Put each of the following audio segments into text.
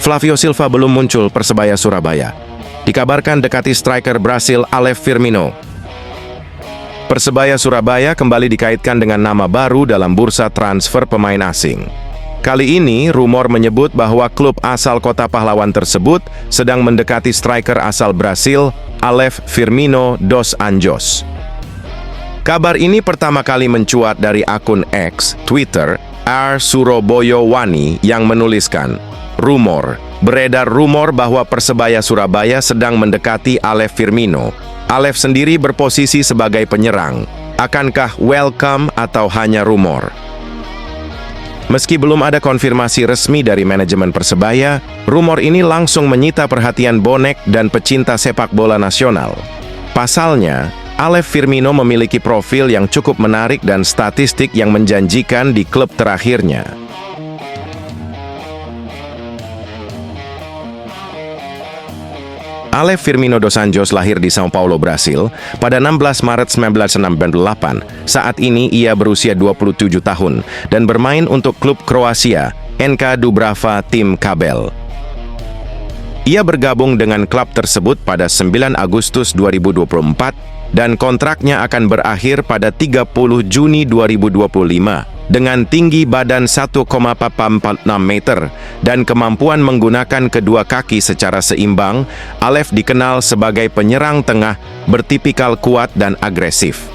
Flavio Silva belum muncul Persebaya Surabaya. Dikabarkan dekati striker Brasil Alev Firmino. Persebaya Surabaya kembali dikaitkan dengan nama baru dalam bursa transfer pemain asing. Kali ini, rumor menyebut bahwa klub asal Kota Pahlawan tersebut sedang mendekati striker asal Brasil Alev Firmino dos Anjos. Kabar ini pertama kali mencuat dari akun X, Twitter, @Surabaya_Wani yang menuliskan, rumor. Beredar rumor bahwa Persebaya Surabaya sedang mendekati Alev Firmino. Alev sendiri berposisi sebagai penyerang. Akankah welcome atau hanya rumor? Meski belum ada konfirmasi resmi dari manajemen Persebaya, rumor ini langsung menyita perhatian bonek dan pecinta sepak bola nasional. Pasalnya, Alev Firmino memiliki profil yang cukup menarik dan statistik yang menjanjikan di klub terakhirnya. Alev Firmino dos Anjos lahir di São Paulo, Brasil, pada 16 Maret 1998. Saat ini ia berusia 27 tahun dan bermain untuk klub Kroasia, NK Dubrava Tim Kabel. Ia bergabung dengan klub tersebut pada 9 Agustus 2024 dan kontraknya akan berakhir pada 30 Juni 2025. Dengan tinggi badan 1,46 meter dan kemampuan menggunakan kedua kaki secara seimbang, Alev dikenal sebagai penyerang tengah bertipikal kuat dan agresif.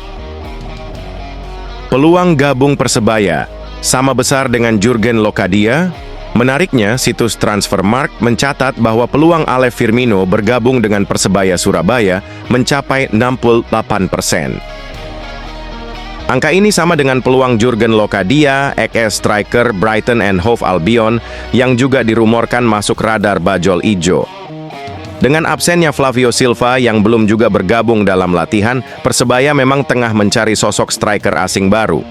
Peluang gabung Persebaya sama besar dengan Jurgen Locadia. Menariknya, situs Transfermarkt mencatat bahwa peluang Alev Firmino bergabung dengan Persebaya Surabaya mencapai 68%. Angka ini sama dengan peluang Jurgen Locadia, ex-striker Brighton and Hove Albion, yang juga dirumorkan masuk radar Bajul Ijo. Dengan absennya Flavio Silva yang belum juga bergabung dalam latihan, Persebaya memang tengah mencari sosok striker asing baru.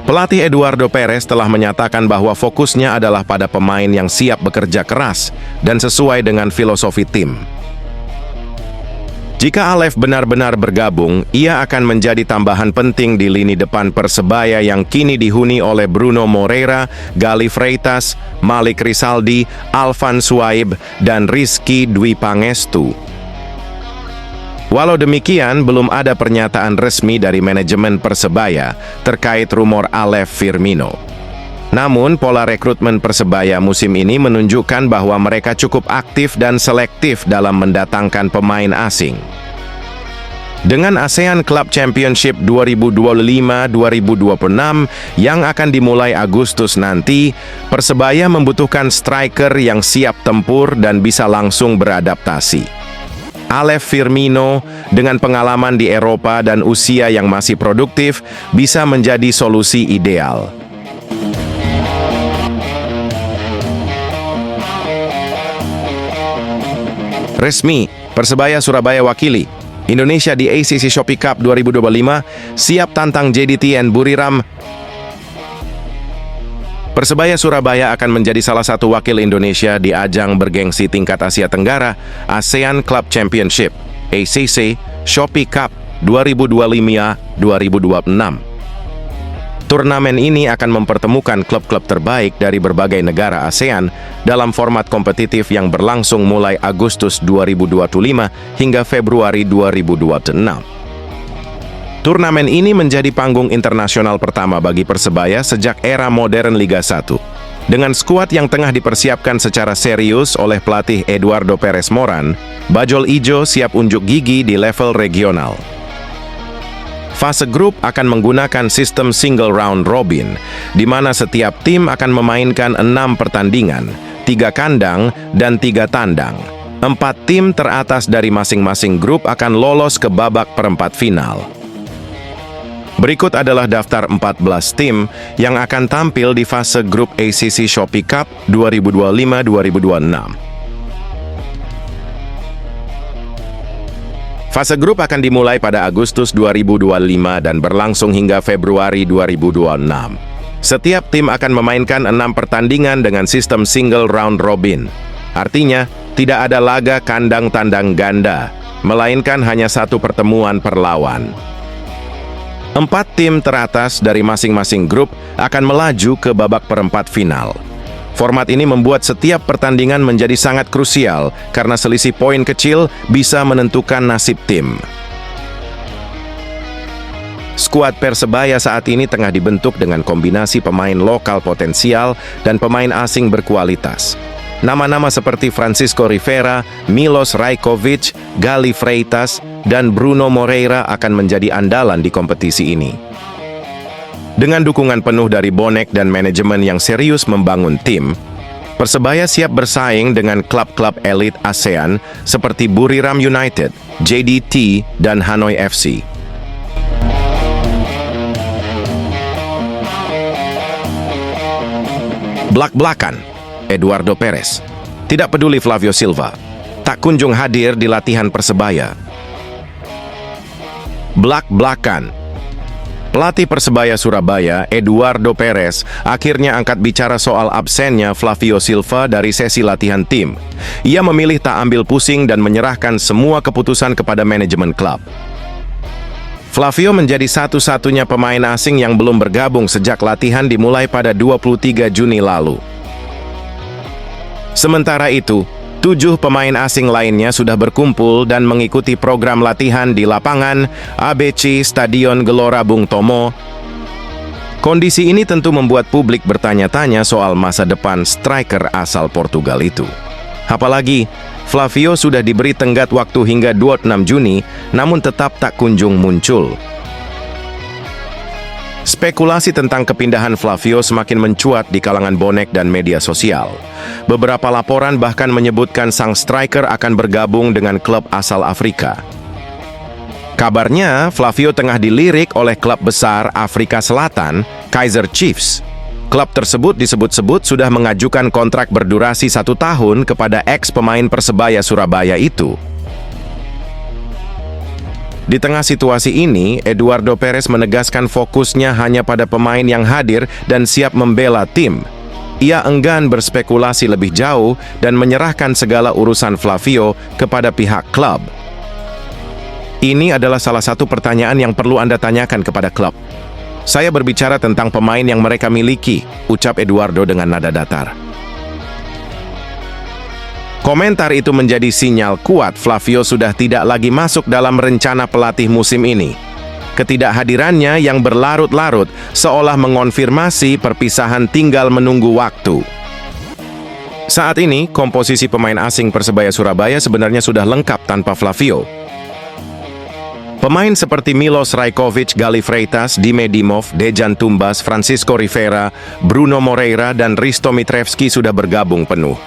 Pelatih Eduardo Perez telah menyatakan bahwa fokusnya adalah pada pemain yang siap bekerja keras dan sesuai dengan filosofi tim. Jika Alev benar-benar bergabung, ia akan menjadi tambahan penting di lini depan Persebaya yang kini dihuni oleh Bruno Moreira, Gali Freitas, Malik Rizaldi, Alvan Suaib, dan Rizky Dwi Pangestu. Walau demikian, belum ada pernyataan resmi dari manajemen Persebaya terkait rumor Alev Firmino. Namun, pola rekrutmen Persebaya musim ini menunjukkan bahwa mereka cukup aktif dan selektif dalam mendatangkan pemain asing. Dengan ASEAN Club Championship 2025-2026 yang akan dimulai Agustus nanti, Persebaya membutuhkan striker yang siap tempur dan bisa langsung beradaptasi. Alev Firmino, dengan pengalaman di Eropa dan usia yang masih produktif, bisa menjadi solusi ideal. Resmi, Persebaya Surabaya wakili Indonesia di ACC Shopee Cup 2025, siap tantang JDT and Buriram. Persebaya Surabaya akan menjadi salah satu wakil Indonesia di ajang bergengsi tingkat Asia Tenggara, ASEAN Club Championship, ACC Shopee Cup 2025-2026. Turnamen ini akan mempertemukan klub-klub terbaik dari berbagai negara ASEAN dalam format kompetitif yang berlangsung mulai Agustus 2025 hingga Februari 2026. Turnamen ini menjadi panggung internasional pertama bagi Persebaya sejak era modern Liga 1. Dengan skuad yang tengah dipersiapkan secara serius oleh pelatih Eduardo Perez Moran, Bajul Ijo siap unjuk gigi di level regional. Fase grup akan menggunakan sistem single round robin, di mana setiap tim akan memainkan 6 pertandingan, 3 kandang dan 3 tandang. 4 tim teratas dari masing-masing grup akan lolos ke babak perempat final. Berikut adalah daftar 14 tim yang akan tampil di fase grup ACC Shopee Cup 2025-2026. Fase grup akan dimulai pada Agustus 2025 dan berlangsung hingga Februari 2026. Setiap tim akan memainkan 6 pertandingan dengan sistem single round robin. Artinya, tidak ada laga kandang tandang ganda, melainkan hanya 1 pertemuan per lawan. 4 tim teratas dari masing-masing grup akan melaju ke babak perempat final. Format ini membuat setiap pertandingan menjadi sangat krusial karena selisih poin kecil bisa menentukan nasib tim. Skuad Persebaya saat ini tengah dibentuk dengan kombinasi pemain lokal potensial dan pemain asing berkualitas. Nama-nama seperti Francisco Rivera, Milos Rajkovic, Gali Freitas, dan Bruno Moreira akan menjadi andalan di kompetisi ini. Dengan dukungan penuh dari bonek dan manajemen yang serius membangun tim, Persebaya siap bersaing dengan klub-klub elit ASEAN seperti Buriram United, JDT, dan Hanoi FC. Blak-blakan Eduardo Perez. Tidak peduli Flavio Silva, tak kunjung hadir di latihan Persebaya. Blak-blakan. Pelatih Persebaya Surabaya, Eduardo Perez, akhirnya angkat bicara soal absennya Flavio Silva dari sesi latihan tim. Ia memilih tak ambil pusing dan menyerahkan semua keputusan kepada manajemen klub. Flavio menjadi satu-satunya pemain asing yang belum bergabung sejak latihan dimulai pada 23 Juni lalu. Sementara itu, 7 pemain asing lainnya sudah berkumpul dan mengikuti program latihan di lapangan ABC Stadion Gelora Bung Tomo. Kondisi ini tentu membuat publik bertanya-tanya soal masa depan striker asal Portugal itu. Apalagi, Flavio sudah diberi tenggat waktu hingga 26 Juni, namun tetap tak kunjung muncul. Spekulasi tentang kepindahan Flavio semakin mencuat di kalangan bonek dan media sosial. Beberapa laporan bahkan menyebutkan sang striker akan bergabung dengan klub asal Afrika. Kabarnya, Flavio tengah dilirik oleh klub besar Afrika Selatan, Kaizer Chiefs. Klub tersebut disebut-sebut sudah mengajukan kontrak berdurasi 1 tahun kepada ex-pemain Persebaya Surabaya itu. Di tengah situasi ini, Eduardo Perez menegaskan fokusnya hanya pada pemain yang hadir dan siap membela tim. Ia enggan berspekulasi lebih jauh dan menyerahkan segala urusan Flavio kepada pihak klub. Ini adalah salah satu pertanyaan yang perlu Anda tanyakan kepada klub. Saya berbicara tentang pemain yang mereka miliki, ucap Eduardo dengan nada datar. Komentar itu menjadi sinyal kuat Flavio sudah tidak lagi masuk dalam rencana pelatih musim ini. Ketidakhadirannya yang berlarut-larut seolah mengonfirmasi perpisahan tinggal menunggu waktu. Saat ini, komposisi pemain asing Persebaya Surabaya sebenarnya sudah lengkap tanpa Flavio. Pemain seperti Milos Rajkovic, Gali Freitas, Dime Dimov, Dejan Tumbas, Francisco Rivera, Bruno Moreira, dan Risto Mitrevski sudah bergabung penuh.